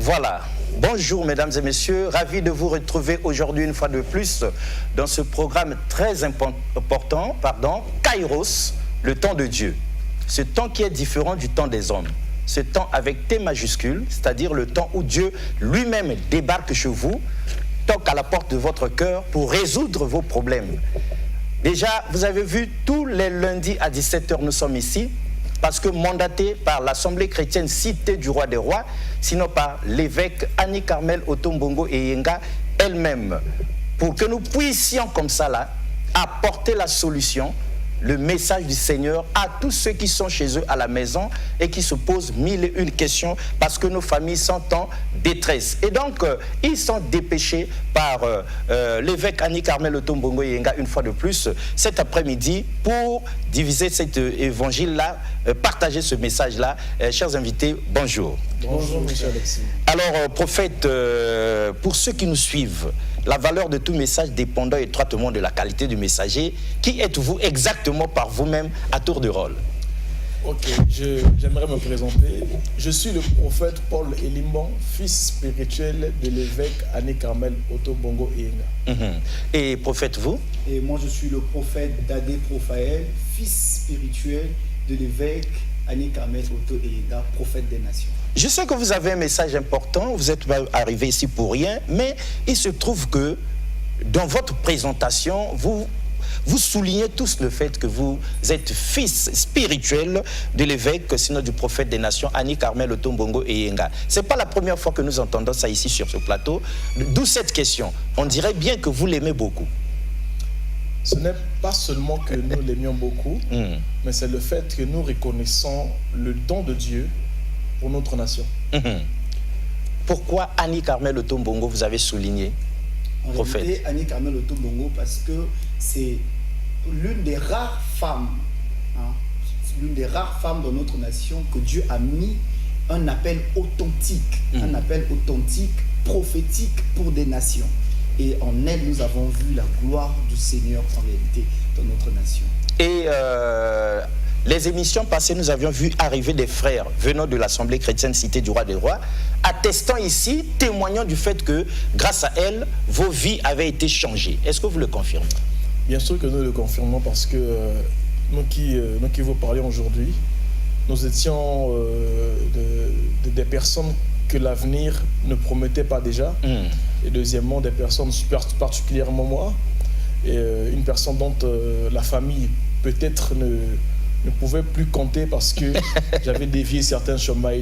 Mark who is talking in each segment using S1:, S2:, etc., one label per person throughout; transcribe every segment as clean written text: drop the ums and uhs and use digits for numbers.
S1: Voilà. Bonjour mesdames et messieurs, ravi de vous retrouver aujourd'hui une fois de plus dans ce programme très important, Kairos, le temps de Dieu. Ce temps qui est différent du temps des hommes. Ce temps avec T majuscule, c'est-à-dire le temps où Dieu lui-même débarque chez vous, toque à la porte de votre cœur pour résoudre vos problèmes. Déjà, vous avez vu, tous les lundis à 17 h, nous sommes ici, parce que mandaté par l'Assemblée chrétienne Cité du Roi des Rois, sinon par l'évêque Annie Carmel Otombongo et Yenga elle-même, pour que nous puissions comme ça là, apporter la solution, le message du Seigneur à tous ceux qui sont chez eux à la maison et qui se posent mille et une questions parce que nos familles sont en détresse. Et donc, ils sont dépêchés par l'évêque Annie Carmel Otombongo Yenga une fois de plus cet après-midi pour diviser cet évangile-là, partager ce message-là. Chers invités, bonjour.
S2: Bonjour, monsieur Alexis.
S1: Alors, prophète, pour ceux qui nous suivent, la valeur de tout message dépendant étroitement de la qualité du messager. Qui êtes-vous exactement par vous-même à tour de rôle?
S2: Ok, j'aimerais me présenter. Je suis le prophète Paul Elimban, fils spirituel de l'évêque Annie Carmel Otombongo Yenga.
S1: Et prophète, vous?
S3: Et moi, je suis le prophète Dadé Prophaël, fils spirituel de l'évêque Annie Carmel Oto Yenga, prophète des nations.
S1: Je sais que vous avez un message important, vous êtes arrivé ici pour rien, mais il se trouve que dans votre présentation, vous soulignez tous le fait que vous êtes fils spirituel de l'évêque, sinon du prophète des nations, Annie Carmel Otombongo et Yenga. Ce n'est pas la première fois que nous entendons ça ici sur ce plateau, d'où cette question. On dirait bien que vous l'aimez beaucoup.
S2: Ce n'est pas seulement que nous l'aimions beaucoup, mais c'est le fait que nous reconnaissons le don de Dieu pour notre nation.
S1: Pourquoi Annie Carmel Otombongo vous avez souligné, prophète?
S3: En réalité, Annie Carmel Otombongo, parce que c'est l'une des rares femmes, l'une des rares femmes dans notre nation que Dieu a mis un appel authentique, prophétique pour des nations. Et en elle, nous avons vu la gloire du Seigneur en réalité dans notre nation.
S1: Et les émissions passées, nous avions vu arriver des frères venant de l'Assemblée chrétienne Cité du Roi des Rois, attestant ici, témoignant du fait que grâce à elle, vos vies avaient été changées. Est-ce que vous le confirmez?
S2: Bien sûr que nous le confirmons parce que nous qui vous parlions aujourd'hui, nous étions des personnes que l'avenir ne promettait pas déjà. Et deuxièmement, des personnes particulièrement moi, et une personne dont la famille peut-être ne pouvait plus compter parce que j'avais dévié certains chemins.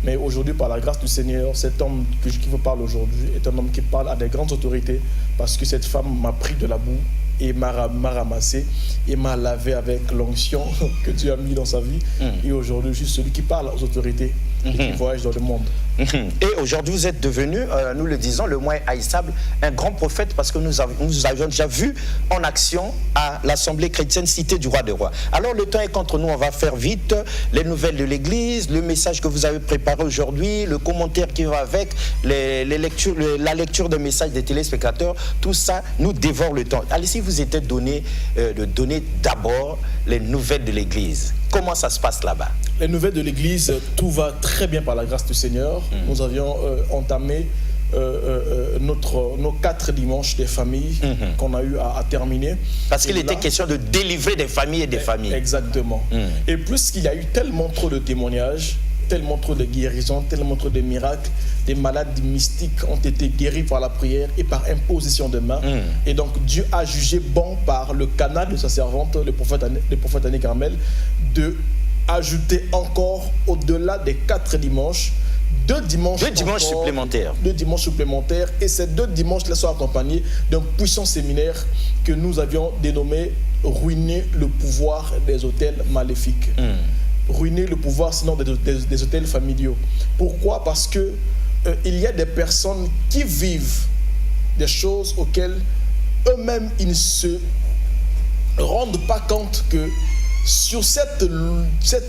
S2: Mais aujourd'hui, par la grâce du Seigneur, cet homme qui vous parle aujourd'hui est un homme qui parle à des grandes autorités parce que cette femme m'a pris de la boue et m'a ramassé et m'a lavé avec l'onction que Dieu a mis dans sa vie. Et aujourd'hui, je suis celui qui parle aux autorités et qui voyage dans le monde.
S1: Et aujourd'hui, vous êtes devenu, nous le disons, le moins haïssable, un grand prophète parce que nous avions déjà vu en action à l'Assemblée chrétienne Cité du Roi des Rois. Alors, le temps est contre nous, on va faire vite. Les nouvelles de l'Église, le message que vous avez préparé aujourd'hui, le commentaire qui va avec, la lecture des messages des téléspectateurs, tout ça nous dévore le temps. Allez, si vous étiez donné de donner d'abord les nouvelles de l'Église, comment ça se passe là-bas?
S2: Les nouvelles de l'Église, tout va très bien par la grâce du Seigneur. Nous avions entamé nos 4 dimanches des familles qu'on a eu à terminer.
S1: Parce qu'il était question de délivrer des familles et des familles.
S2: Exactement. Et puisqu'il y a eu tellement trop de témoignages, tellement trop de guérisons, tellement trop de miracles, des malades mystiques ont été guéris par la prière et par imposition de mains. Et donc Dieu a jugé bon par le canal de sa servante, le prophète Annie Carmel, de ajouter encore au-delà des 4 dimanches, 2 dimanches supplémentaires. 2 dimanches supplémentaires. Et ces 2 dimanches-là sont accompagnés d'un puissant séminaire que nous avions dénommé « Ruiner le pouvoir des hôtels maléfiques ». Ruiner le pouvoir sinon des hôtels familiaux. Pourquoi? Parce que il y a des personnes qui vivent des choses auxquelles eux-mêmes ils ne se rendent pas compte que sur cette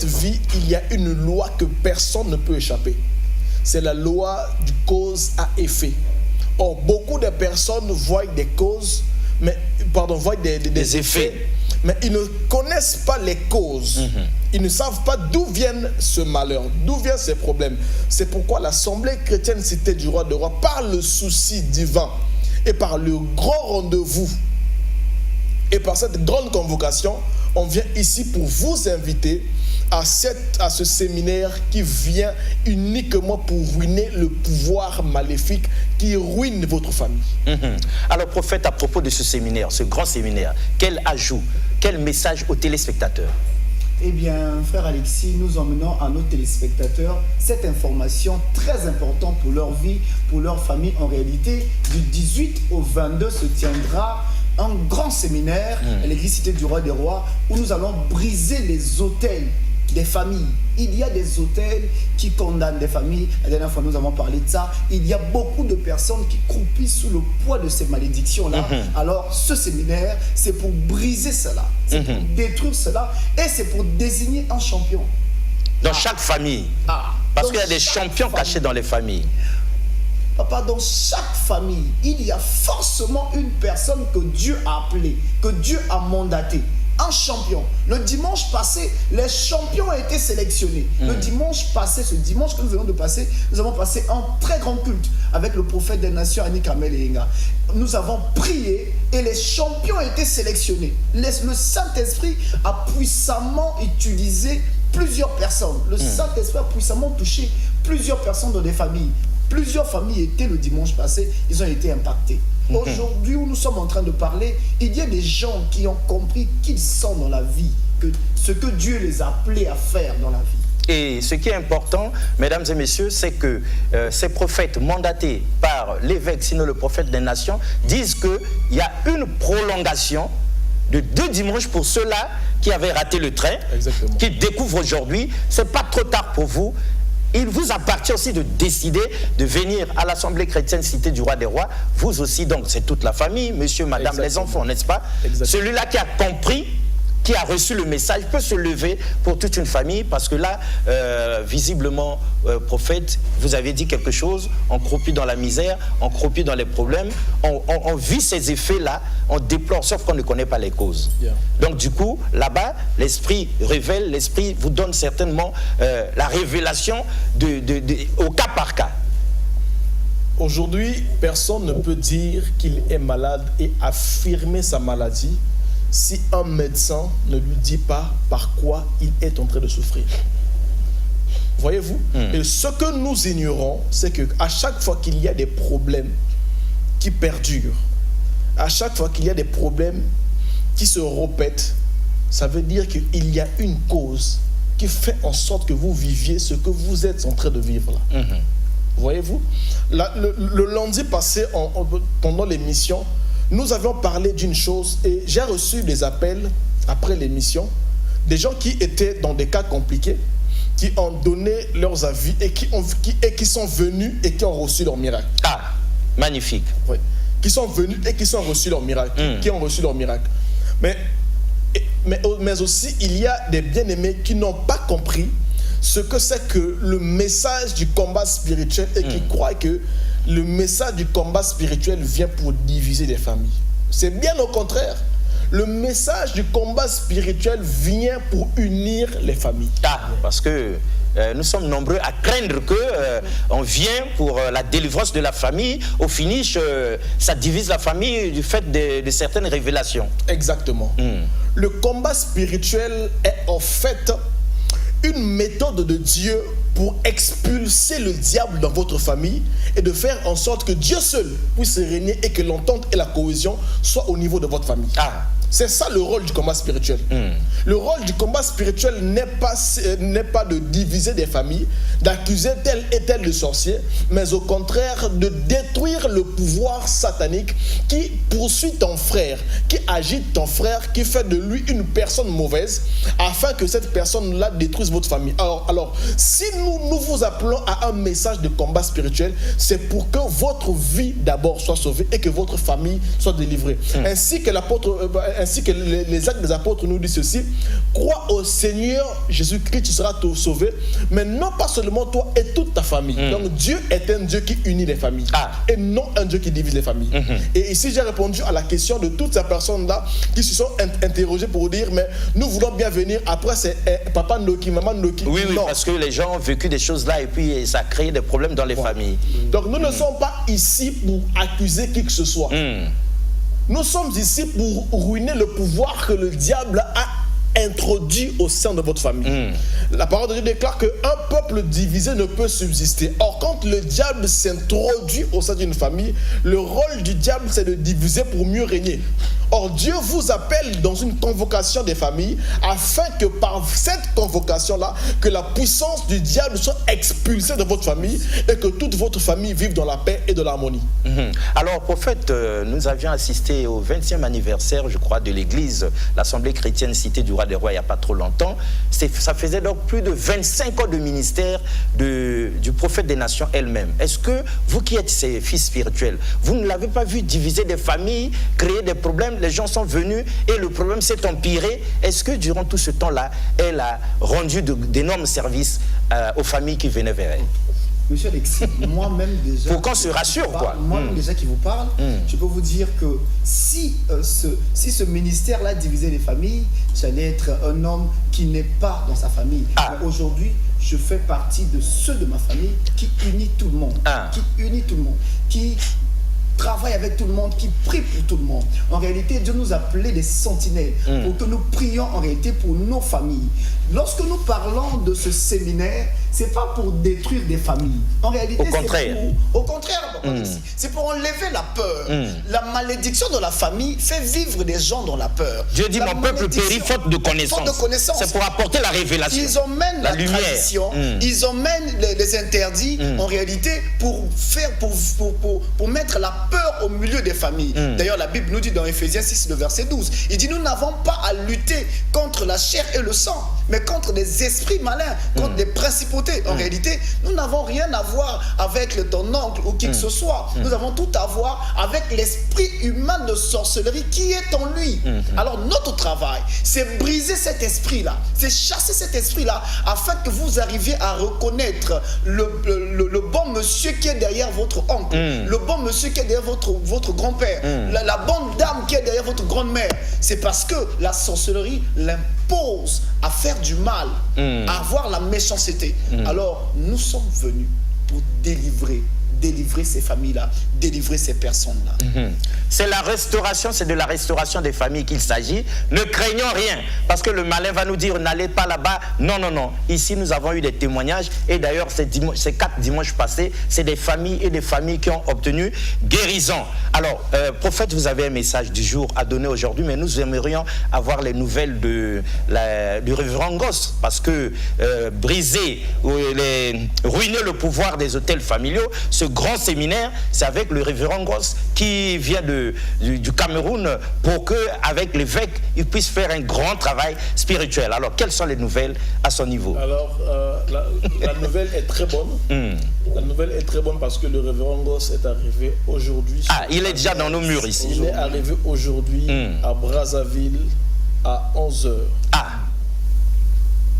S2: vie, il y a une loi que personne ne peut échapper. C'est la loi du cause à effet. Or, beaucoup de personnes voient des causes, voient des effets, mais ils ne connaissent pas les causes. Ils ne savent pas d'où viennent ce malheur, d'où viennent ces problèmes. C'est pourquoi l'Assemblée chrétienne Cité du Roi des Rois, par le souci divin et par le grand rendez-vous et par cette grande convocation, on vient ici pour vous inviter à ce séminaire qui vient uniquement pour ruiner le pouvoir maléfique qui ruine votre famille.
S1: Alors, prophète, à propos de ce séminaire, ce grand séminaire, quel ajout, quel message aux téléspectateurs?
S3: Eh bien, frère Alexis, nous emmenons à nos téléspectateurs cette information très importante pour leur vie, pour leur famille. En réalité, du 18 au 22 se tiendra un grand séminaire à l'église Cité du Roi des Rois où nous allons briser les autels des familles. Il y a des autels qui condamnent des familles. La dernière fois, nous avons parlé de ça. Il y a beaucoup de personnes qui croupissent sous le poids de ces malédictions-là. Alors, ce séminaire, c'est pour briser cela. C'est pour détruire cela. Et c'est pour désigner un champion.
S1: Dans chaque famille. Parce qu'il y a des champions cachés dans les familles.
S3: Papa, dans chaque famille, il y a forcément une personne que Dieu a appelée, que Dieu a mandatée. Un champion. Le dimanche passé, les champions ont été sélectionnés. Le dimanche passé, ce dimanche que nous venons de passer, nous avons passé un très grand culte avec le prophète des nations, Annie Kamel et Inga. Nous avons prié et les champions ont été sélectionnés. Le Saint-Esprit a puissamment utilisé plusieurs personnes. Le Saint-Esprit a puissamment touché plusieurs personnes dans des familles. Plusieurs familles étaient le dimanche passé, ils ont été impactés. Aujourd'hui, où nous sommes en train de parler, il y a des gens qui ont compris qu'ils sont dans la vie, que ce que Dieu les a appelés à faire dans la vie.
S1: Et ce qui est important, mesdames et messieurs, c'est que ces prophètes mandatés par l'évêque, sinon le prophète des nations, disent qu'il y a une prolongation de 2 dimanches pour ceux-là qui avaient raté le train, qui découvrent aujourd'hui. Ce n'est pas trop tard pour vous. Il vous appartient aussi de décider de venir à l'Assemblée chrétienne Cité du Roi des Rois. Vous aussi, donc, c'est toute la famille, monsieur, madame, les enfants, n'est-ce pas? Celui-là qui a compris, qui a reçu le message, peut se lever pour toute une famille, parce que là, visiblement, prophète, vous avez dit quelque chose, on croupit dans la misère, on croupit dans les problèmes, on vit ces effets-là, on déplore, sauf qu'on ne connaît pas les causes. Donc du coup, là-bas, l'Esprit révèle, l'Esprit vous donne certainement la révélation au cas par cas.
S2: Aujourd'hui, personne ne peut dire qu'il est malade et affirmer sa maladie si un médecin ne lui dit pas par quoi il est en train de souffrir. Voyez-vous? Et ce que nous ignorons, c'est qu'à chaque fois qu'il y a des problèmes qui perdurent, à chaque fois qu'il y a des problèmes qui se répètent, ça veut dire qu'il y a une cause qui fait en sorte que vous viviez ce que vous êtes en train de vivre là. Voyez-vous? Le lundi passé, pendant l'émission, nous avions parlé d'une chose et j'ai reçu des appels après l'émission, des gens qui étaient dans des cas compliqués, qui ont donné leurs avis et qui sont venus et qui ont reçu leur miracle.
S1: Ah, magnifique.
S2: Oui. Qui sont venus et qui ont reçu leur miracle. Qui ont reçu leur miracle. Mais aussi, il y a des bien-aimés qui n'ont pas compris ce que c'est que le message du combat spirituel et qui croient que le message du combat spirituel vient pour diviser les familles. C'est bien au contraire. Le message du combat spirituel vient pour unir les familles.
S1: Parce que nous sommes nombreux à craindre qu'on vient pour la délivrance de la famille. Au finish, ça divise la famille du fait de certaines révélations.
S2: Exactement. Le combat spirituel est en fait une méthode de Dieu pour expulser le diable dans votre famille et de faire en sorte que Dieu seul puisse régner et que l'entente et la cohésion soient au niveau de votre famille. C'est ça le rôle du combat spirituel. Le rôle du combat spirituel n'est pas de diviser des familles, d'accuser tel et tel de sorcier, mais au contraire de détruire le pouvoir satanique qui poursuit ton frère, qui agite ton frère, qui fait de lui une personne mauvaise, afin que cette personne-là détruise votre famille. Alors si nous vous appelons à un message de combat spirituel, c'est pour que votre vie d'abord soit sauvée et que votre famille soit délivrée. Ainsi que l'apôtre ainsi que les actes des apôtres nous disent ceci, crois au Seigneur Jésus-Christ, tu seras sauvé, mais non pas seulement toi et toute ta famille. Donc Dieu est un Dieu qui unit les familles et non un Dieu qui divise les familles. Et ici j'ai répondu à la question de toutes ces personnes-là qui se sont interrogées pour dire, mais nous voulons bien venir, après c'est papa Noki, maman Noki.
S1: Oui, parce que les gens ont vécu des choses là et puis ça a créé des problèmes dans les familles.
S2: Donc nous ne sommes pas ici pour accuser qui que ce soit. Nous sommes ici pour ruiner le pouvoir que le diable a introduit au sein de votre famille. La parole de Dieu déclare qu'un peuple divisé ne peut subsister. Or, quand le diable s'introduit au sein d'une famille, le rôle du diable, c'est de diviser pour mieux régner. Or, Dieu vous appelle dans une convocation des familles afin que par cette convocation-là, que la puissance du diable soit expulsée de votre famille et que toute votre famille vive dans la paix et de l'harmonie.
S1: Alors, prophète, nous avions assisté au 20e anniversaire, je crois, de l'église, l'Assemblée chrétienne Cité du Roi des Rois, il n'y a pas trop longtemps. Ça faisait donc plus de 25 ans de ministère du prophète des nations elle-même. Est-ce que vous qui êtes ses fils spirituels, vous ne l'avez pas vu diviser des familles, créer des problèmes? Les gens sont venus et le problème s'est empiré. Est-ce que durant tout ce temps-là, elle a rendu d'énormes services aux familles qui venaient vers elle?
S3: Monsieur Alexis, moi-même déjà...
S1: Pour qu'on se rassure, quoi.
S3: Moi-même déjà qui vous parle, je peux vous dire que si ce ministère-là divisait les familles, j'allais être un homme qui n'est pas dans sa famille. Aujourd'hui, je fais partie de ceux de ma famille qui unit tout le monde. Qui travaille avec tout le monde, qui prie pour tout le monde. En réalité, Dieu nous a appelés des sentinelles pour que nous prions en réalité pour nos familles. Lorsque nous parlons de ce séminaire, c'est pas pour détruire des familles. En réalité,
S1: au contraire,
S3: c'est pour enlever la peur. La malédiction de la famille fait vivre des gens dans la peur.
S1: Dieu dit, mon peuple périt faute de connaissance. C'est pour apporter la révélation.
S3: Ils emmènent la lumière. Tradition, ils emmènent les interdits, en réalité, pour mettre la peur au milieu des familles. D'ailleurs, la Bible nous dit dans Ephésiens 6, le verset 12, il dit, nous n'avons pas à lutter contre la chair et le sang, mais contre des esprits malins, contre des principautés. En réalité, nous n'avons rien à voir avec ton oncle ou qui que ce soit. Nous avons tout à voir avec l'esprit humain de sorcellerie qui est en lui. Alors, notre travail, c'est briser cet esprit-là, c'est chasser cet esprit-là, afin que vous arriviez à reconnaître le bon monsieur qui est derrière votre oncle, le bon monsieur qui est derrière votre grand-père, la bonne dame qui est derrière votre grande-mère. C'est parce que la sorcellerie l'impose à faire du mal, à avoir la méchanceté. Alors, nous sommes venus pour délivrer ces familles-là, délivrer ces personnes-là.
S1: C'est la restauration, c'est de la restauration des familles qu'il s'agit. Ne craignons rien, parce que le malin va nous dire, n'allez pas là-bas. Non, non, non. Ici, nous avons eu des témoignages. Et d'ailleurs, ces 4 dimanches passés, c'est des familles et des familles qui ont obtenu guérison. Alors, prophète, vous avez un message du jour à donner aujourd'hui, mais nous aimerions avoir les nouvelles du révérend Goss, parce que briser, ruiner le pouvoir des hôtels familiaux, ce grand séminaire, c'est avec le révérend Goss qui vient du Cameroun pour qu'avec l'évêque, il puisse faire un grand travail spirituel. Alors, quelles sont les nouvelles à son niveau?
S2: Alors, la nouvelle est très bonne. La nouvelle est très bonne parce que le révérend Goss est arrivé aujourd'hui.
S1: Il est déjà dans nos murs ici.
S2: Il est arrivé aujourd'hui à Brazzaville à 11h.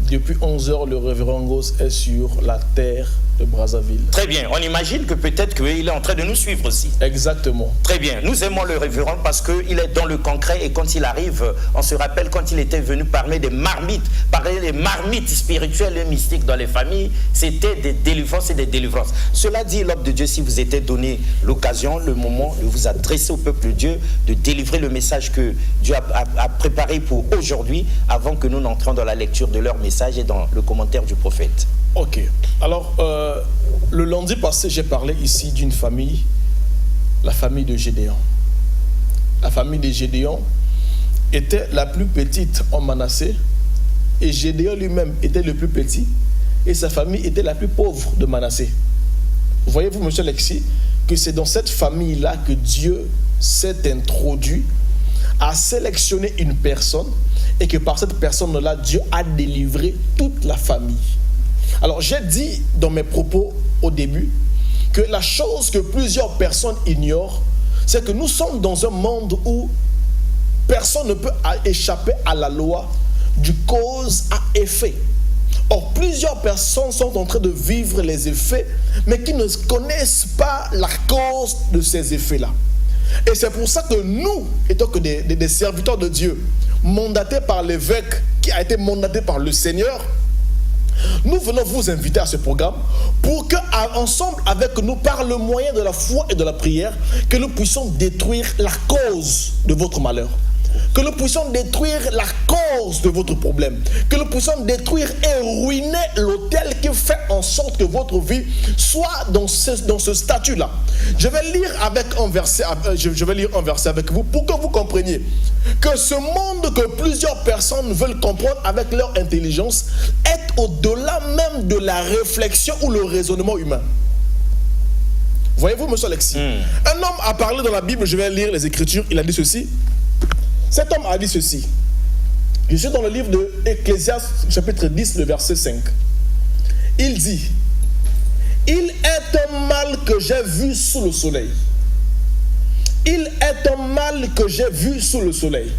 S2: Depuis 11h, le révérend Goss est sur la terre de Brazzaville.
S1: Très bien. On imagine que peut-être qu'il est en train de nous suivre aussi.
S2: Exactement.
S1: Très bien. Nous aimons le révérend parce qu'il est dans le concret et quand il arrive, on se rappelle quand il était venu parler des marmites spirituelles et mystiques dans les familles, c'était des délivrances et des délivrances. Cela dit, l'homme de Dieu, si vous était donné l'occasion, le moment de vous adresser au peuple de Dieu, de délivrer le message que Dieu a préparé pour aujourd'hui, avant que nous n'entrions dans la lecture de leur message et dans le commentaire du prophète.
S2: Ok. Alors, le lundi passé, j'ai parlé ici d'une famille, la famille de Gédéon. La famille de Gédéon était la plus petite en Manassé et Gédéon lui-même était le plus petit et sa famille était la plus pauvre de Manassé. Voyez-vous, monsieur Alexis, que c'est dans cette famille-là que Dieu s'est introduit, a sélectionné une personne et que par cette personne-là, Dieu a délivré toute la famille. Alors, j'ai dit dans mes propos au début que la chose que plusieurs personnes ignorent, c'est que nous sommes dans un monde où personne ne peut échapper à la loi du cause à effet. Or, plusieurs personnes sont en train de vivre les effets, mais qui ne connaissent pas la cause de ces effets-là. Et c'est pour ça que nous, étant que des serviteurs de Dieu, mandatés par l'évêque, qui a été mandaté par le Seigneur, nous venons vous inviter à ce programme pour que, ensemble avec nous, par le moyen de la foi et de la prière, que nous puissions détruire la cause de votre malheur. Que nous puissions détruire la cause de votre problème. Que nous puissions détruire et ruiner l'autel qui fait en sorte que votre vie soit dans ce statut-là. Je vais lire un verset avec vous pour que vous compreniez que ce monde que plusieurs personnes veulent comprendre avec leur intelligence est au-delà même de la réflexion ou le raisonnement humain. Voyez-vous, monsieur Alexis, un homme a parlé dans la Bible, je vais lire les Écritures, il a dit ceci. Cet homme a dit ceci. Je suis dans le livre de Ecclésiaste, chapitre 10, le verset 5. Il dit: il est un mal que j'ai vu sous le soleil. Il est un mal que j'ai vu sous le soleil.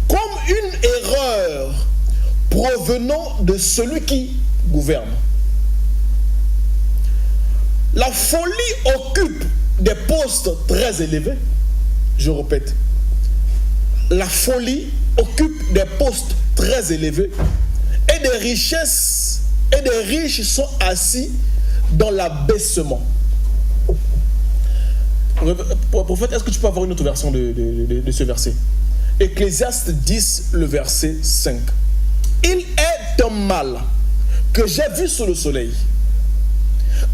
S2: Comme une erreur provenant de celui qui gouverne. La folie occupe des postes très élevés. Je répète. La folie occupe des postes très élevés et des richesses et des riches sont assis dans l'abaissement. Prophète, est-ce que tu peux avoir une autre version de ce verset? Ecclésiaste 10, le verset 5. Il est un mal que j'ai vu sous le soleil,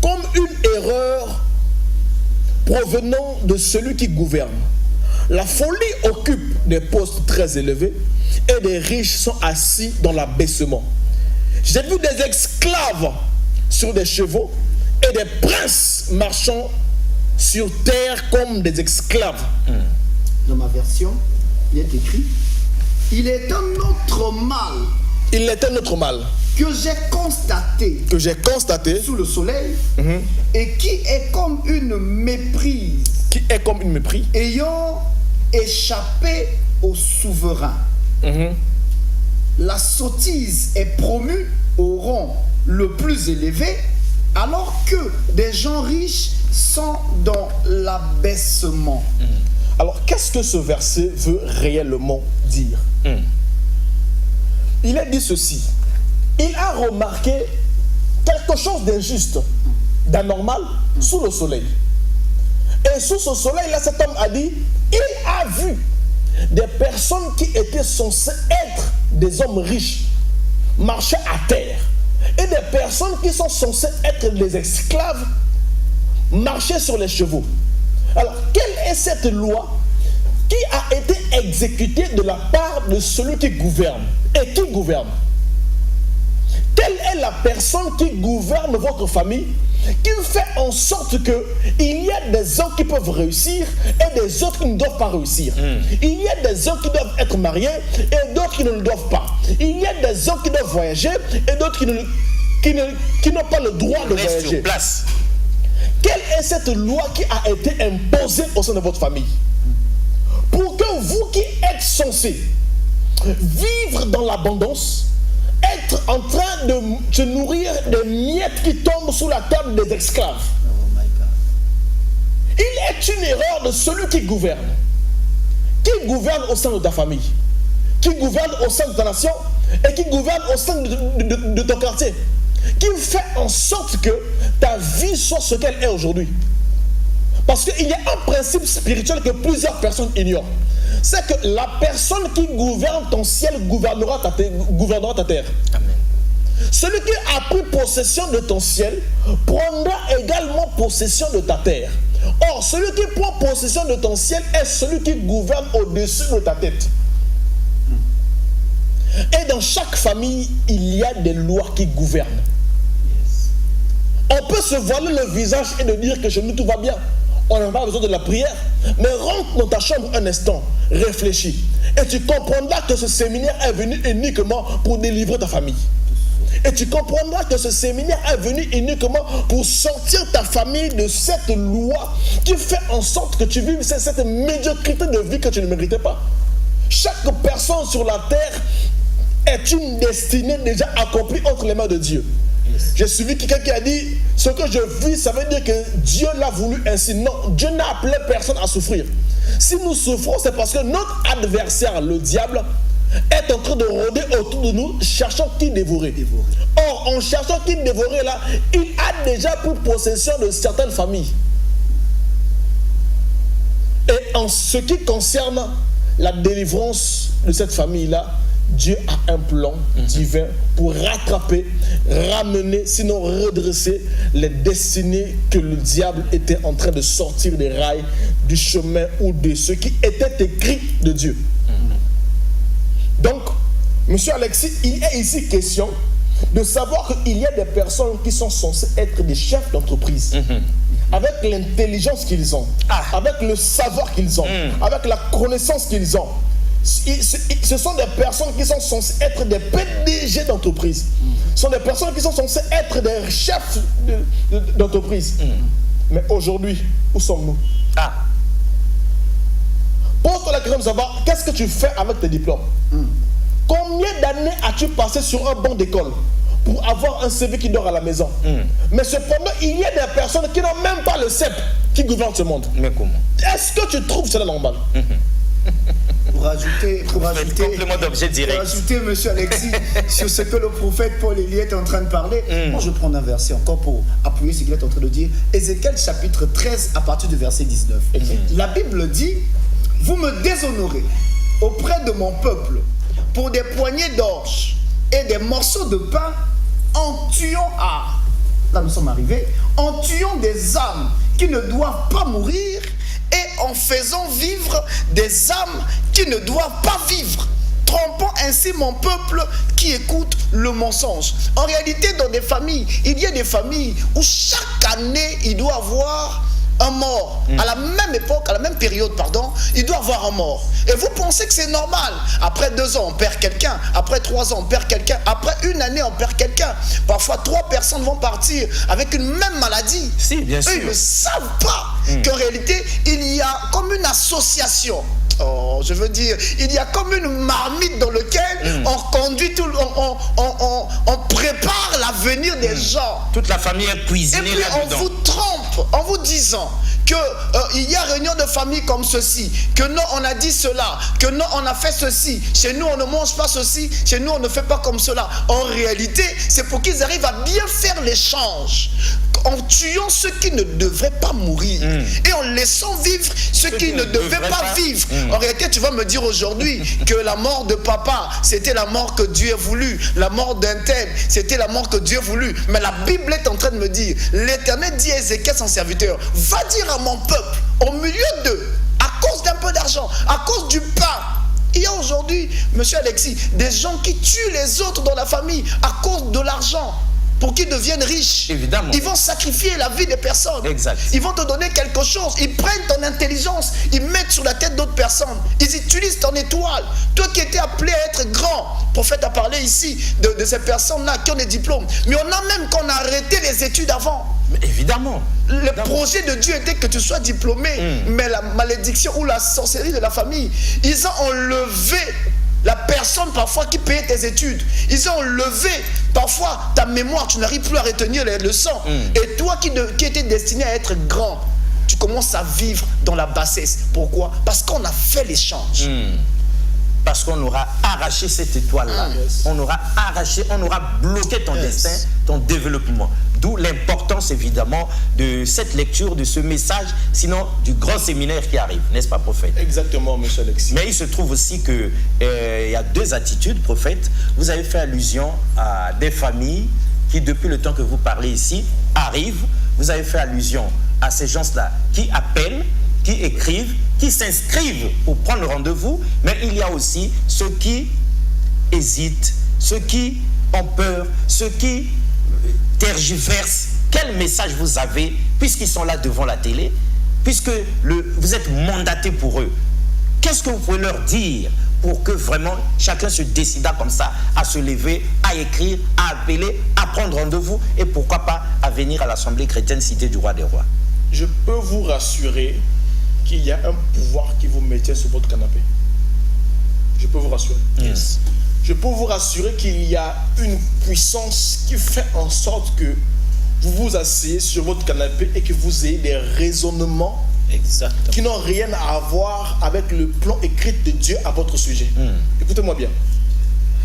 S2: comme une erreur provenant de celui qui gouverne. La folie occupe des postes très élevés et des riches sont assis dans l'abaissement. J'ai vu des esclaves sur des chevaux et des princes marchant sur terre comme des esclaves.
S3: Dans ma version, il est écrit: il est un autre mal.
S2: Il est un autre mal
S3: que j'ai constaté
S2: sous
S3: le soleil et qui est comme une méprise.
S2: Qui est comme une méprise
S3: ayant échappé au souverain. La sottise est promue au rang le plus élevé, alors que des gens riches sont dans l'abaissement.
S2: Alors, qu'est-ce que ce verset veut réellement dire? Il a dit ceci. Il a remarqué quelque chose d'injuste, d'anormal, sous le soleil. Et sous ce soleil-là, cet homme a dit, il a vu des personnes qui étaient censées être des hommes riches marcher à terre. Et des personnes qui sont censées être des esclaves marcher sur les chevaux. Alors, quelle est cette loi qui a été exécutée de la part de celui qui gouverne? Et qui gouverne? Quelle est la personne qui gouverne votre famille, qui fait en sorte qu'il y a des hommes qui peuvent réussir et des autres qui ne doivent pas réussir? Il y a des hommes qui doivent être mariés et d'autres qui ne le doivent pas. Il y a des hommes qui doivent voyager et d'autres qui n'ont pas le droit de voyager.
S1: Sur place.
S2: Quelle est cette loi qui a été imposée au sein de votre famille? Pour que vous qui êtes censés vivre dans l'abondance, être en train de se nourrir des miettes qui tombent sous la table des esclaves.
S3: Oh my God.
S2: Il est une erreur de celui qui gouverne. Qui gouverne au sein de ta famille, qui gouverne au sein de ta nation et qui gouverne au sein de ton quartier, qui fait en sorte que ta vie soit ce qu'elle est aujourd'hui. Parce qu'il y a un principe spirituel que plusieurs personnes ignorent. C'est que la personne qui gouverne ton ciel gouvernera ta terre.
S1: Amen.
S2: Celui qui a pris possession de ton ciel prendra également possession de ta terre. Or, celui qui prend possession de ton ciel est celui qui gouverne au-dessus de ta tête. Et dans chaque famille, il y a des lois qui gouvernent. On peut se voiler le visage et de dire que chez nous tout va bien. On n'a pas besoin de la prière. Mais rentre dans ta chambre un instant, réfléchis. Et tu comprendras que ce séminaire est venu uniquement pour délivrer ta famille. Et tu comprendras que ce séminaire est venu uniquement pour sortir ta famille de cette loi qui fait en sorte que tu vives cette médiocrité de vie que tu ne méritais pas. Chaque personne sur la terre est une destinée déjà accomplie entre les mains de Dieu. J'ai suivi quelqu'un qui a dit, ce que je vis, ça veut dire que Dieu l'a voulu ainsi. Non, Dieu n'a appelé personne à souffrir. Si nous souffrons, c'est parce que notre adversaire, le diable, est en train de rôder autour de nous, cherchant qui dévorer. Or, en cherchant qui dévorer là, il a déjà pris possession de certaines familles. Et en ce qui concerne la délivrance de cette famille-là, Dieu a un plan divin pour rattraper, ramener, sinon redresser les destinées que le diable était en train de sortir des rails, du chemin ou de ce qui était écrit de Dieu. Donc, monsieur Alexis, il est ici question de savoir qu'il y a des personnes qui sont censées être des chefs d'entreprise. Avec l'intelligence qu'ils ont, avec le savoir qu'ils ont, avec la connaissance qu'ils ont. Ce sont des personnes qui sont censées être des PDG d'entreprise. Ce sont des personnes qui sont censées être des chefs d'entreprise. Mais aujourd'hui, où sommes-nous? Pose-toi la question de savoir qu'est-ce que tu fais avec tes diplômes. Combien d'années as-tu passé sur un banc d'école pour avoir un CV qui dort à la maison? Mais cependant, il y a des personnes qui n'ont même pas le CEP qui gouvernent ce monde.
S1: Mais comment?
S2: Est-ce que tu trouves cela normal?
S3: Pour ajouter, monsieur Alexis, sur ce que le prophète Paul Élie est en train de parler, moi je prends un verset encore pour appuyer ce qu'il est en train de dire. Ézéchiel chapitre 13 à partir du verset 19. La Bible dit, vous me déshonorez auprès de mon peuple pour des poignées d'orge et des morceaux de pain en tuant là nous sommes arrivés, en tuant des âmes qui ne doivent pas mourir et en faisant vivre des âmes qui ne doivent pas vivre, trompant ainsi mon peuple qui écoute le mensonge. En réalité, dans des familles, il y a des familles où chaque année, il doit avoir un mort. À la même époque, à la même période, pardon, il doit avoir un mort. Et vous pensez que c'est normal? Après 2 ans, on perd quelqu'un. Après 3 ans, on perd quelqu'un. Après 1 année, on perd quelqu'un. Parfois, 3 personnes vont partir avec une même maladie.
S1: Si, bien sûr.
S3: Eux, ils ne savent pas qu'en réalité, il y a comme une association. Je veux dire, il y a comme une marmite dans laquelle on conduit tout, on prépare l'avenir des gens.
S1: Toute la famille est cuisinée là-dedans.
S3: Et puis on vous trompe en vous disant que il y a réunion de famille comme ceci, que non on a dit cela, que non on a fait ceci, chez nous on ne mange pas ceci, chez nous on ne fait pas comme cela. En réalité, c'est pour qu'ils arrivent à bien faire l'échange, en tuant ceux qui ne devraient pas mourir et en laissant vivre ceux qui ne devaient pas vivre. En réalité, tu vas me dire aujourd'hui que la mort de papa, c'était la mort que Dieu a voulu. La mort d'un tel, c'était la mort que Dieu a voulu. Mais la Bible est en train de me dire, l'Éternel dit à Ézéchiel, son serviteur, va dire à mon peuple, au milieu d'eux, à cause d'un peu d'argent, à cause du pain. Il y a aujourd'hui, monsieur Alexis, des gens qui tuent les autres dans la famille à cause de l'argent. Pour qu'ils deviennent riches.
S1: Évidemment.
S3: Ils vont sacrifier la vie des personnes.
S1: Exact.
S3: Ils vont te donner quelque chose. Ils prennent ton intelligence. Ils mettent sur la tête d'autres personnes. Ils utilisent ton étoile. Toi qui étais appelé à être grand. Le prophète a parlé ici de ces personnes-là qui ont des diplômes. Mais on a même qu'on a arrêté les études avant.
S1: Mais évidemment.
S3: Le projet de Dieu était que tu sois diplômé. Mais la malédiction ou la sorcellerie de la famille, ils ont enlevé la personne parfois qui payait tes études. Ils ont enlevé parfois ta mémoire, tu n'arrives plus à retenir les leçons. Et toi qui étais destiné à être grand, tu commences à vivre dans la bassesse. Pourquoi? Parce qu'on a fait l'échange.
S1: Parce qu'on aura arraché cette étoile-là. On aura arraché, on aura bloqué ton destin, ton développement. D'où l'importance évidemment de cette lecture, de ce message, sinon du grand séminaire qui arrive, n'est-ce pas, prophète?
S2: Exactement, monsieur Alexis.
S1: Mais il se trouve aussi qu'il y a 2 attitudes, prophète. Vous avez fait allusion à des familles qui, depuis le temps que vous parlez ici, arrivent. Vous avez fait allusion à ces gens-là qui appellent, qui écrivent, qui s'inscrivent pour prendre rendez-vous. Mais il y a aussi ceux qui hésitent, ceux qui ont peur, ceux qui tergiversent. Quel message vous avez, puisqu'ils sont là devant la télé, puisque vous êtes mandaté pour eux? Qu'est-ce que vous pouvez leur dire pour que vraiment chacun se décida comme ça à se lever, à écrire, à appeler, à prendre rendez-vous et pourquoi pas à venir à l'Assemblée chrétienne Cité du Roi des Rois?
S2: Je peux vous rassurer qu'il y a un pouvoir qui vous maintient sur votre canapé. Je peux vous rassurer.
S1: Yes.
S2: Je peux vous rassurer qu'il y a une puissance qui fait en sorte que vous vous asseyez sur votre canapé et que vous ayez des raisonnements
S1: Exactement.
S2: qui n'ont rien à voir avec le plan écrit de Dieu à votre sujet. Écoutez-moi bien.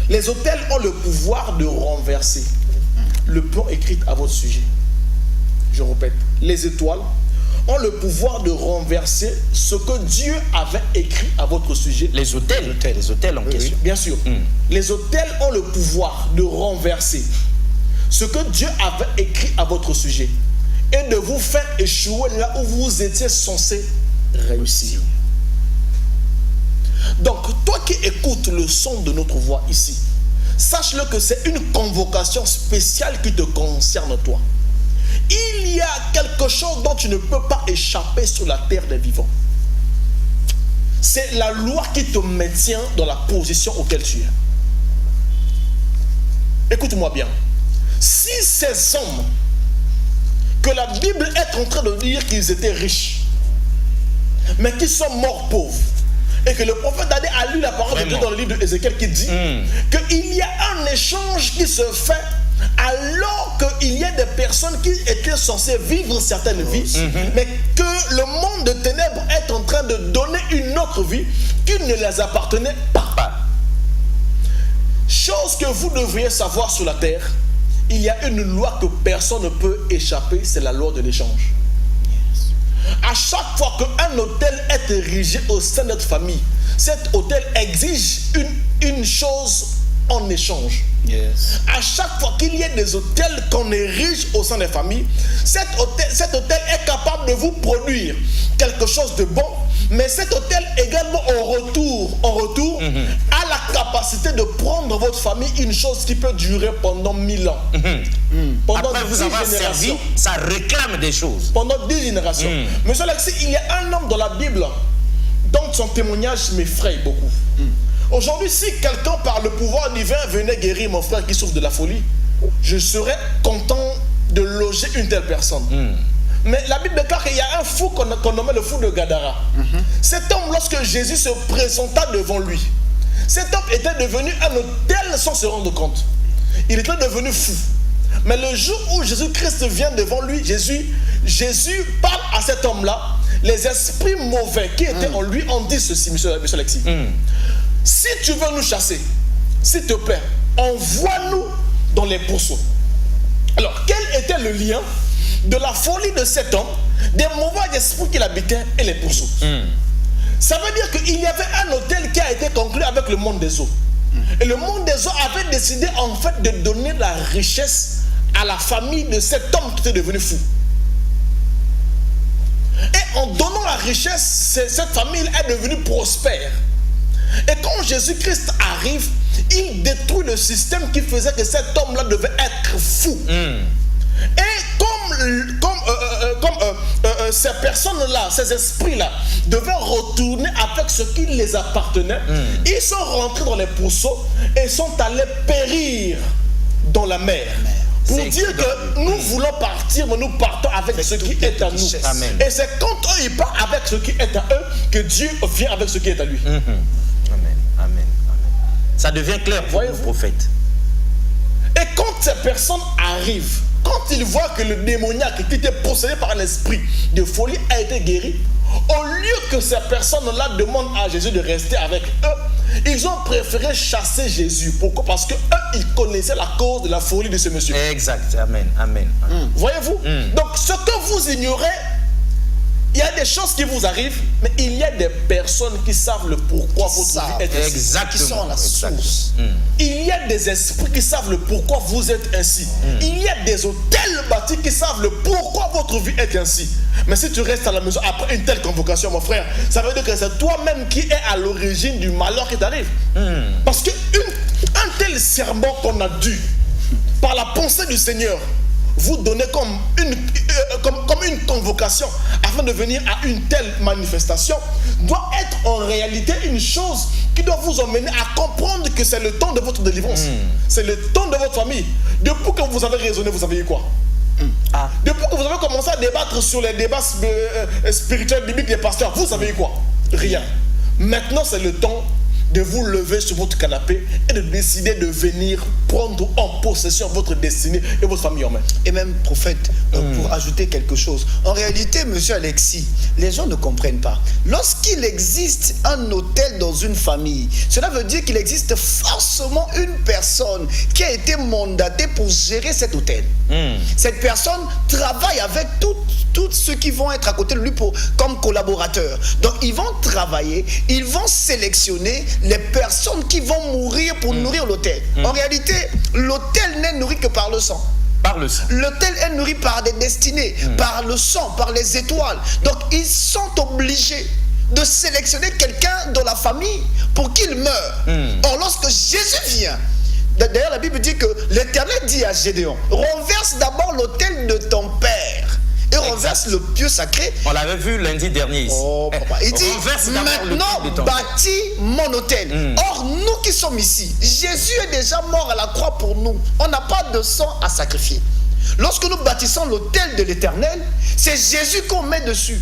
S2: Les autels ont le pouvoir de renverser le plan écrit à votre sujet. Je répète, les étoiles ont le pouvoir de renverser ce que Dieu avait écrit à votre sujet.
S1: Les hôtels en question.
S2: Bien sûr. Les autels ont le pouvoir de renverser ce que Dieu avait écrit à votre sujet et de vous faire échouer là où vous étiez censé réussir. Donc, toi qui écoutes le son de notre voix ici, sache-le que c'est une convocation spéciale qui te concerne toi. Il y a quelque chose dont tu ne peux pas échapper sur la terre des vivants. C'est la loi qui te maintient dans la position auquel tu es. Écoute-moi bien. Si ces hommes que la Bible est en train de dire qu'ils étaient riches, mais qui sont morts pauvres, et que le prophète a lu la parole de Dieu dans le livre d'Ézéchiel qui dit qu'il y a un échange qui se fait alors qu'il y a des personnes qui étaient censées vivre certaines vies, mais que le monde de ténèbres est en train de donner une autre vie qui ne les appartenait pas. Chose que vous devriez savoir sur la terre, il y a une loi que personne ne peut échapper, c'est la loi de l'échange. À chaque fois qu'un hôtel est érigé au sein de notre famille, cet hôtel exige une chose en échange.
S1: Yes.
S2: À chaque fois qu'il y a des hôtels qu'on érige au sein des familles, cet hôtel est capable de vous produire quelque chose de bon, mais cet hôtel également en retour a la capacité de prendre votre famille une chose qui peut durer pendant 1000 ans. Pendant
S1: Après vous
S2: 10
S1: avoir
S2: générations.
S1: servi, ça réclame des choses.
S2: Pendant 10 générations. Monsieur Alexis, il y a un homme dans la Bible dont son témoignage m'effraie beaucoup. Aujourd'hui, si quelqu'un par le pouvoir divin venait guérir mon frère qui souffre de la folie, je serais content de loger une telle personne. Mais la Bible déclare qu'il y a un fou qu'on nommait le fou de Gadara. Cet homme, lorsque Jésus se présenta devant lui, cet homme était devenu un hôtel sans se rendre compte. Il était devenu fou. Mais le jour où Jésus-Christ vient devant lui, Jésus parle à cet homme-là. Les esprits mauvais qui étaient en lui ont dit ceci, monsieur Alexis. Si tu veux nous chasser, s'il te plaît, envoie-nous dans les pourceaux. Alors, quel était le lien de la folie de cet homme, des mauvais esprits qui l'habitaient et les pourceaux? Ça veut dire qu'il y avait un hôtel qui a été conclu avec le monde des eaux. Et le monde des eaux avait décidé en fait de donner la richesse à la famille de cet homme qui était devenu fou. Et en donnant la richesse, cette famille est devenue prospère. Et quand Jésus-Christ arrive, il détruit le système qui faisait que cet homme-là devait être fou. Et comme ces personnes-là, ces esprits-là, devaient retourner avec ce qui les appartenait, ils sont rentrés dans les pourceaux et sont allés périr dans la mer. Pour dire que nous voulons partir, mais nous partons avec ce qui est à nous.
S1: Amen.
S2: Et c'est quand eux ils partent avec ce qui est à eux que Dieu vient avec ce qui est à lui.
S1: Amen. Ça devient clair pour le prophète.
S2: Et quand ces personnes arrivent, quand ils voient que le démoniaque qui était possédé par un esprit de folie a été guéri, au lieu que ces personnes-là demandent à Jésus de rester avec eux, ils ont préféré chasser Jésus. Pourquoi? Parce que eux, ils connaissaient la cause de la folie de ce monsieur.
S1: Exact. Amen.
S2: Voyez-vous? Donc, ce que vous ignorez, il y a des choses qui vous arrivent, mais il y a des personnes qui savent le pourquoi votre vie est ainsi.
S1: Exactement.
S3: Qui sont à la source.
S2: Il y a des esprits qui savent le pourquoi vous êtes ainsi. Il y a des hôtels bâtis qui savent le pourquoi votre vie est ainsi. Mais si tu restes à la maison après une telle convocation, mon frère, ça veut dire que c'est toi-même qui es à l'origine du malheur qui t'arrive. Parce que un tel serment qu'on a dû, par la pensée du Seigneur, vous donner comme une convocation afin de venir à une telle manifestation, doit être en réalité une chose qui doit vous emmener à comprendre que c'est le temps de votre délivrance. C'est le temps de votre famille. Depuis que vous avez raisonné, vous avez eu quoi? Depuis que vous avez commencé à débattre sur les débats spirituels bibliques des pasteurs, vous avez eu quoi? Rien. Maintenant, c'est le temps de vous lever sur votre canapé et de décider de venir prendre en possession votre destinée et votre famille en main.
S3: Et même, prophète, pour ajouter quelque chose, en réalité, monsieur Alexis, les gens ne comprennent pas. Lorsqu'il existe un hôtel dans une famille, cela veut dire qu'il existe forcément une personne qui a été mandatée pour gérer cet hôtel. Cette personne travaille avec tous ceux qui vont être à côté de lui comme collaborateurs. Donc, ils vont travailler, ils vont sélectionner les personnes qui vont mourir pour nourrir l'hôtel. En réalité, l'hôtel n'est nourri que par le sang.
S1: Par le sang.
S3: L'hôtel est nourri par des destinées, par le sang, par les étoiles. Donc, ils sont obligés de sélectionner quelqu'un dans la famille pour qu'il meure. Or, lorsque Jésus vient, d'ailleurs, la Bible dit que l'Éternel dit à Gédéon, renverse d'abord l'autel de ton père et renverse le pieu sacré.
S1: On l'avait vu lundi dernier ici.
S3: Oh, papa. Il dit, maintenant bâtis mon autel. Or, nous qui sommes ici, Jésus est déjà mort à la croix pour nous. On n'a pas de sang à sacrifier. Lorsque nous bâtissons l'autel de l'Éternel, c'est Jésus qu'on met dessus.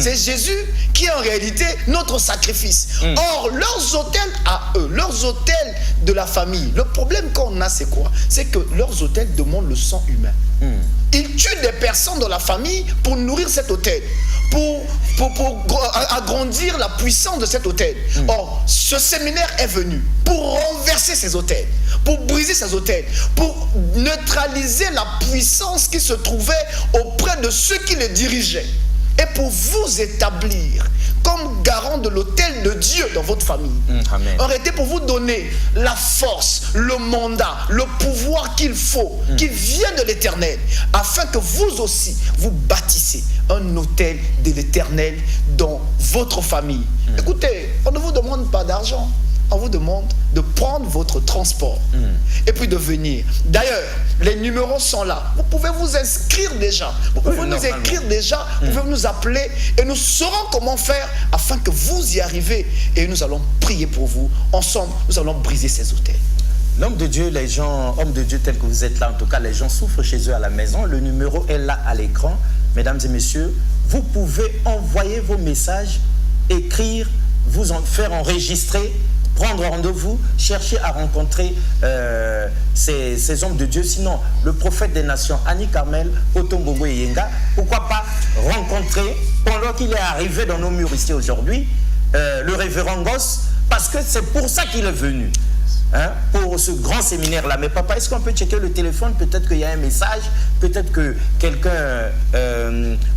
S3: C'est Jésus qui est en réalité notre sacrifice. Or, leurs autels à eux, leurs autels de la famille, le problème qu'on a, c'est quoi? C'est que leurs autels demandent le sang humain. Ils tuent des personnes dans la famille pour nourrir cet autel, pour agrandir la puissance de cet autel. Or, ce séminaire est venu pour renverser ces autels, pour briser ces autels, pour neutraliser la puissance qui se trouvait auprès de ceux qui les dirigeaient. Et pour vous établir comme garant de l'autel de Dieu dans votre famille.
S1: Amen.
S3: En réalité, pour vous donner la force, le mandat, le pouvoir qu'il faut, qui vient de l'Éternel, afin que vous aussi, vous bâtissez un autel de l'Éternel dans votre famille. Écoutez, on ne vous demande pas d'argent. On vous demande de prendre votre transport et puis de venir. D'ailleurs, les numéros sont là. Vous pouvez vous inscrire déjà. Vous pouvez nous écrire déjà. Vous pouvez nous appeler et nous saurons comment faire afin que vous y arrivez. Et nous allons prier pour vous. Ensemble, nous allons briser ces autels.
S1: L'homme de Dieu, les gens, hommes de Dieu tels que vous êtes là, en tout cas, les gens souffrent chez eux à la maison. Le numéro est là à l'écran. Mesdames et messieurs, vous pouvez envoyer vos messages, écrire, vous en faire enregistrer, prendre rendez-vous, chercher à rencontrer ces hommes de Dieu. Sinon, le prophète des nations, Annie Carmel, Otombogo et Yenga, pourquoi pas rencontrer, pendant qu'il est arrivé dans nos murs ici aujourd'hui, le révérend Goss, parce que c'est pour ça qu'il est venu. Pour ce grand séminaire-là. Mais papa, est-ce qu'on peut checker le téléphone? Peut-être qu'il y a un message, peut-être que quelqu'un,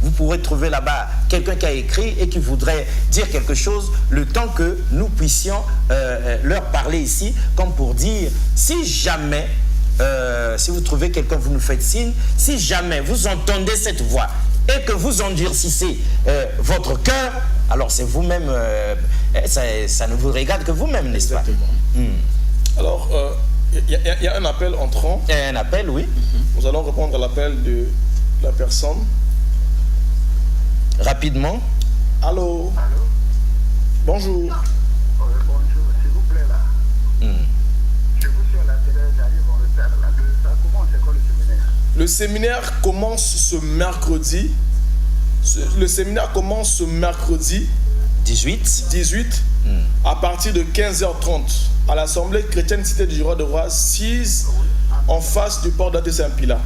S1: vous pourrez trouver là-bas quelqu'un qui a écrit et qui voudrait dire quelque chose, le temps que nous puissions leur parler ici, comme pour dire, si jamais, si vous trouvez quelqu'un, vous nous faites signe, si jamais vous entendez cette voix et que vous endurcissez votre cœur, alors c'est vous-même, ça ne vous regarde que vous-même, n'est-ce pas?
S2: Alors, il y a un appel entrant.
S1: Il y a un appel, oui.
S2: Nous allons répondre à l'appel de la personne.
S1: Rapidement.
S2: Allô?
S4: Allô?
S2: Bonjour.
S4: Bonjour, s'il vous plaît là. Je vous suis à la télé, j'arrive en retard là. Ça commence, c'est quoi le séminaire?
S2: Le séminaire commence ce mercredi. Le séminaire commence ce mercredi 18 à partir de 15h30 à l'Assemblée chrétienne Cité du Roi de Roi, 6 en face du port d'Athée Saint-Pilat.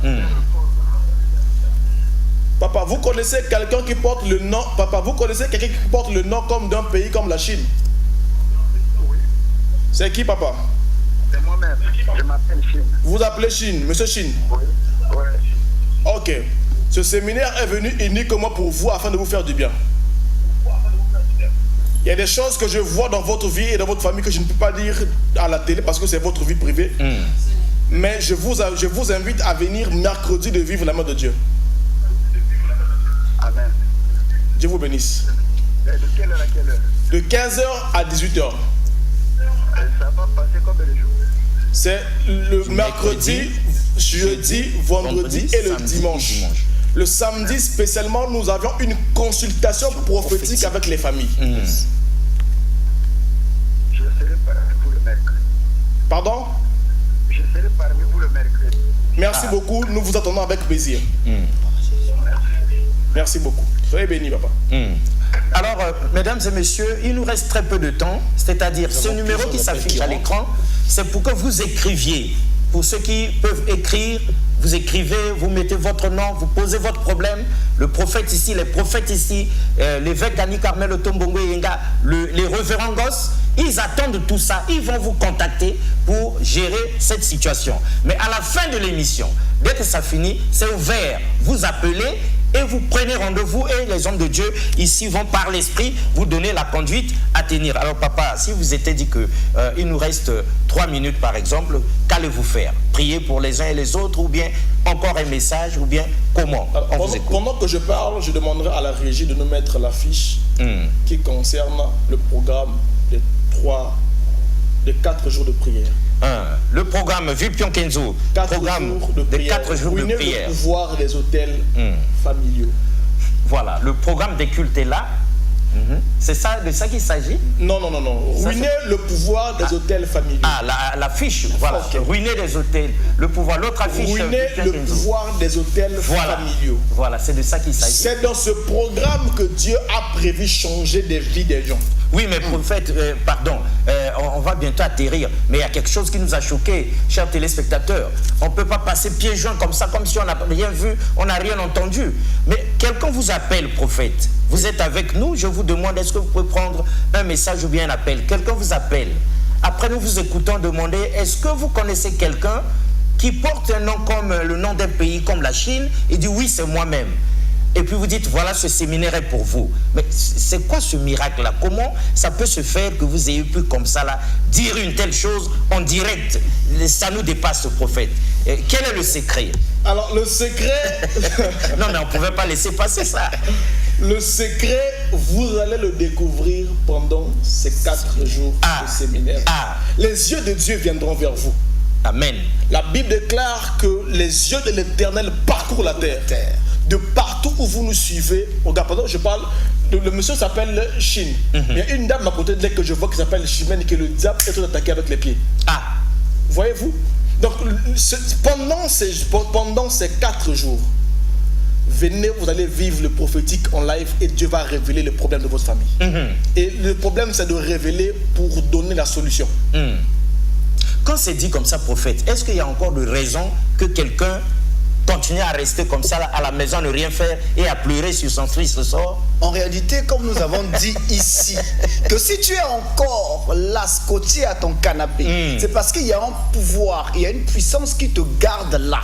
S2: Papa, vous connaissez quelqu'un qui porte le nom, papa, vous connaissez quelqu'un qui porte le nom comme d'un pays comme la Chine?
S4: Oui.
S2: C'est qui, papa?
S4: C'est moi-même, je m'appelle Chine.
S2: Vous vous appelez Chine, monsieur Chine?
S4: Oui. Oui.
S2: Ok. Ce séminaire est venu uniquement pour vous afin de vous faire du bien. Il y a des choses que je vois dans votre vie et dans votre famille que je ne peux pas dire à la télé parce que c'est votre vie privée. Mais je vous invite à venir mercredi de vivre la main de Dieu.
S4: Amen.
S2: Dieu vous bénisse.
S4: De quelle heure à quelle heure?
S2: De 15h à 18h.
S4: Ça va passer combien de jours?
S2: C'est le mercredi, jeudi, vendredi et le dimanche. Le samedi spécialement, nous avions une consultation prophétique avec les familles.
S4: Je serai parmi vous le mercredi.
S2: Pardon?
S4: Je serai parmi vous le mercredi.
S2: Merci beaucoup, nous vous attendons avec plaisir. Merci beaucoup. Soyez bénis, papa.
S1: Alors, mesdames et messieurs, il nous reste très peu de temps, c'est-à-dire ce numéro qui s'affiche à l'écran, c'est pour que vous écriviez. Pour ceux qui peuvent écrire, vous écrivez, vous mettez votre nom, vous posez votre problème. Le prophète ici, les prophètes ici, l'évêque Annie Carmel Otombongo Yenga, les révérends gosses, ils attendent tout ça. Ils vont vous contacter pour gérer cette situation. Mais à la fin de l'émission, dès que ça finit, c'est ouvert. Vous appelez et vous prenez rendez-vous et les hommes de Dieu ici vont par l'esprit vous donner la conduite à tenir. Alors papa, si vous étiez dit qu'il nous reste 3 minutes par exemple, qu'allez-vous faire? Prier pour les uns et les autres ou bien encore un message ou bien comment?
S2: Alors, pendant que je parle, je demanderai à la régie de nous mettre l'affiche qui concerne le programme des 4 jours de prière.
S1: Le programme Vulpion Kenzo, programme des 4 jours de prière.
S2: Le pouvoir des hôtels familiaux.
S1: Voilà, le programme des cultes est là. C'est ça, de ça qu'il s'agit?
S2: Non. Ruiner le pouvoir des hôtels familiaux.
S1: Ah, l'affiche, voilà. Okay. Ruiner les hôtels, le pouvoir. L'autre affiche.
S2: Ruiner le pouvoir des hôtels familiaux.
S1: Voilà, c'est de ça qu'il s'agit.
S2: C'est dans ce programme que Dieu a prévu changer des vies des gens.
S1: Oui, mais prophète, pardon, on va bientôt atterrir, mais il y a quelque chose qui nous a choqués, chers téléspectateurs. On ne peut pas passer pieds joints comme ça, comme si on n'a rien vu, on n'a rien entendu. Mais quelqu'un vous appelle, prophète. Vous êtes avec nous, je vous demande, est-ce que vous pouvez prendre un message ou bien un appel? Quelqu'un vous appelle. Après, nous vous écoutons demander, est-ce que vous connaissez quelqu'un qui porte un nom comme le nom d'un pays comme la Chine et dit oui, c'est moi-même? Et puis vous dites, voilà, ce séminaire est pour vous. Mais c'est quoi ce miracle-là? Comment ça peut se faire que vous ayez pu comme ça là dire une telle chose en direct? Ça nous dépasse, ce prophète. Quel est le secret?
S2: Alors le secret...
S1: Non mais on ne pouvait pas laisser passer ça.
S2: Le secret, vous allez le découvrir pendant ces 4 jours de séminaire. Les yeux de Dieu viendront vers vous.
S1: Amen.
S2: La Bible déclare que les yeux de l'Éternel parcourent la terre. De partout où vous nous suivez, regarde, pardon, je parle, le monsieur s'appelle Chine. Il y a une dame à côté de là que je vois qui s'appelle Chimène et que le diable est attaqué avec les pieds. Voyez-vous? Donc, pendant ces 4 jours, venez, vous allez vivre le prophétique en live et Dieu va révéler le problème de votre famille. Et le problème, c'est de révéler pour donner la solution.
S1: Quand c'est dit comme ça, prophète, est-ce qu'il y a encore de raison que quelqu'un continue à rester comme ça à la maison, ne rien faire et à pleurer sur son fils ce soir?
S3: En réalité, comme nous avons dit ici, que si tu es encore là, scotché à ton canapé, c'est parce qu'il y a un pouvoir, il y a une puissance qui te garde là.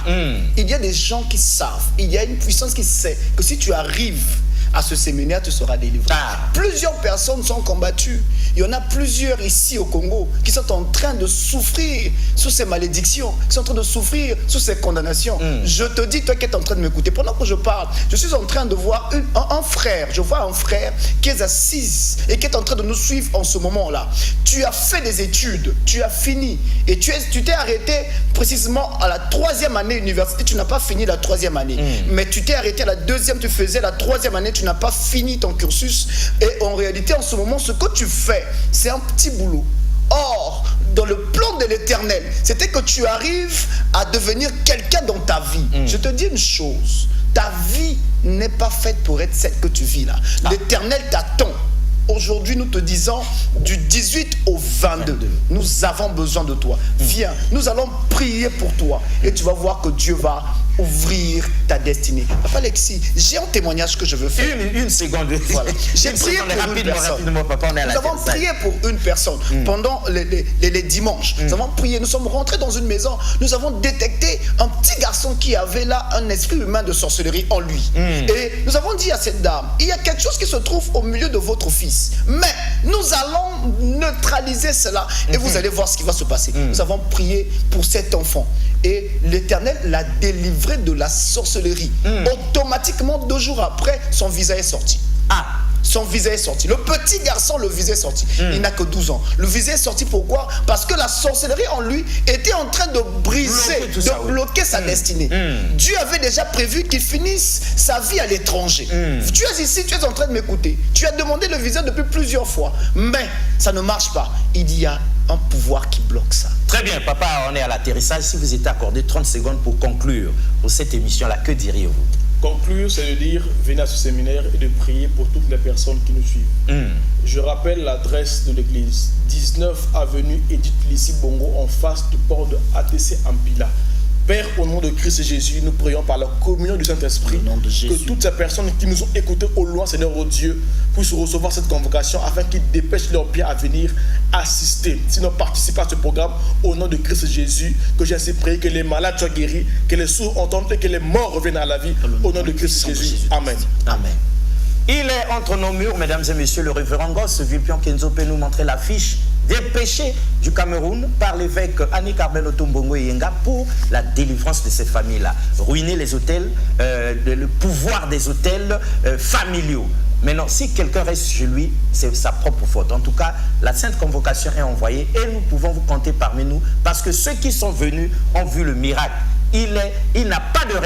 S3: Il y a des gens qui savent, il y a une puissance qui sait que si tu arrives à ce séminaire, tu seras délivré. Plusieurs personnes sont combattues. Il y en a plusieurs ici au Congo qui sont en train de souffrir sous ces malédictions, qui sont en train de souffrir sous ces condamnations. Je te dis, toi qui es en train de m'écouter, pendant que je parle, je suis en train de voir un frère. Je vois un frère qui est assis et qui est en train de nous suivre en ce moment-là. Tu as fait des études, tu as fini et tu t'es arrêté précisément à la 3e année université. Tu n'as pas fini la 3e année, mais tu t'es arrêté à la 2e, tu faisais la 3e année. Tu n'as pas fini ton cursus et en réalité en ce moment ce que tu fais c'est un petit boulot. Or dans le plan de l'Éternel c'était que tu arrives à devenir quelqu'un dans ta vie. Je te dis une chose, ta vie n'est pas faite pour être celle que tu vis là. L'Éternel t'attend. Aujourd'hui, nous te disons du 18 au 22, nous avons besoin de toi. Viens, nous allons prier pour toi et tu vas voir que Dieu va ouvrir ta destinée. Papa Alexis, j'ai un témoignage que je veux faire.
S1: Une seconde.
S3: Voilà. J'ai prié pour une personne.
S1: Rapidement, papa, on est à la
S3: nous avons prié pour une personne pendant les dimanches. Nous avons prié, nous sommes rentrés dans une maison. Nous avons détecté un petit garçon qui avait là un esprit humain de sorcellerie en lui. Et nous avons dit à cette dame, il y a quelque chose qui se trouve au milieu de votre fils. Mais nous allons neutraliser cela et vous allez voir ce qui va se passer. Nous avons prié pour cet enfant et l'Éternel l'a délivré de la sorcellerie. Automatiquement 2 jours après, son visa est sorti. Son visa est sorti. Le petit garçon, le visa est sorti. Il n'a que 12 ans. Le visa est sorti pourquoi? Parce que la sorcellerie en lui était en train de briser, de bloquer sa destinée. Dieu avait déjà prévu qu'il finisse sa vie à l'étranger. Tu es ici, tu es en train de m'écouter. Tu as demandé le visa depuis plusieurs fois. Mais ça ne marche pas. Il y a un pouvoir qui bloque ça.
S1: Très bien, papa, on est à l'atterrissage. Si vous étiez accordé 30 secondes pour conclure pour cette émission-là, que diriez-vous?
S2: Conclure, c'est de dire, venez à ce séminaire et de prier pour toutes les personnes qui nous suivent. Je rappelle l'adresse de l'église, 19 avenue Edith Lissi Bongo, en face du port de ATC Ampila. Père, au nom de Christ Jésus, nous prions par la communion du Saint-Esprit que toutes ces personnes qui nous ont écoutés au loin, Seigneur oh Dieu, puissent recevoir cette convocation afin qu'ils dépêchent leurs pieds à venir assister, sinon participer à ce programme au nom de Christ Jésus, que j'ai ainsi prié que les malades soient guéris, que les sourds entendent et que les morts reviennent à la vie au nom de Christ Jésus. Amen.
S1: Amen. Il est entre nos murs, mesdames et messieurs, le révérend Gosse Vilpion Kenzo peut nous montrer l'affiche des péchés du Cameroun par l'évêque Annie Carmel Otombongo Yenga pour la délivrance de ces familles-là. Ruiner les hôtels, le pouvoir des hôtels familiaux. Maintenant, si quelqu'un reste chez lui, c'est sa propre faute. En tout cas, la Sainte Convocation est envoyée et nous pouvons vous compter parmi nous parce que ceux qui sont venus ont vu le miracle. Il n'y a pas de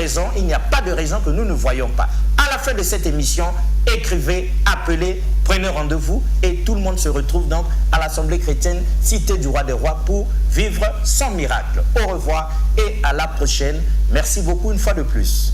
S1: raison que nous ne voyons pas. À la fin de cette émission, écrivez, appelez, prenez rendez-vous et tout le monde se retrouve donc à l'Assemblée chrétienne Cité du Roi des Rois pour vivre son miracle. Au revoir et à la prochaine. Merci beaucoup une fois de plus.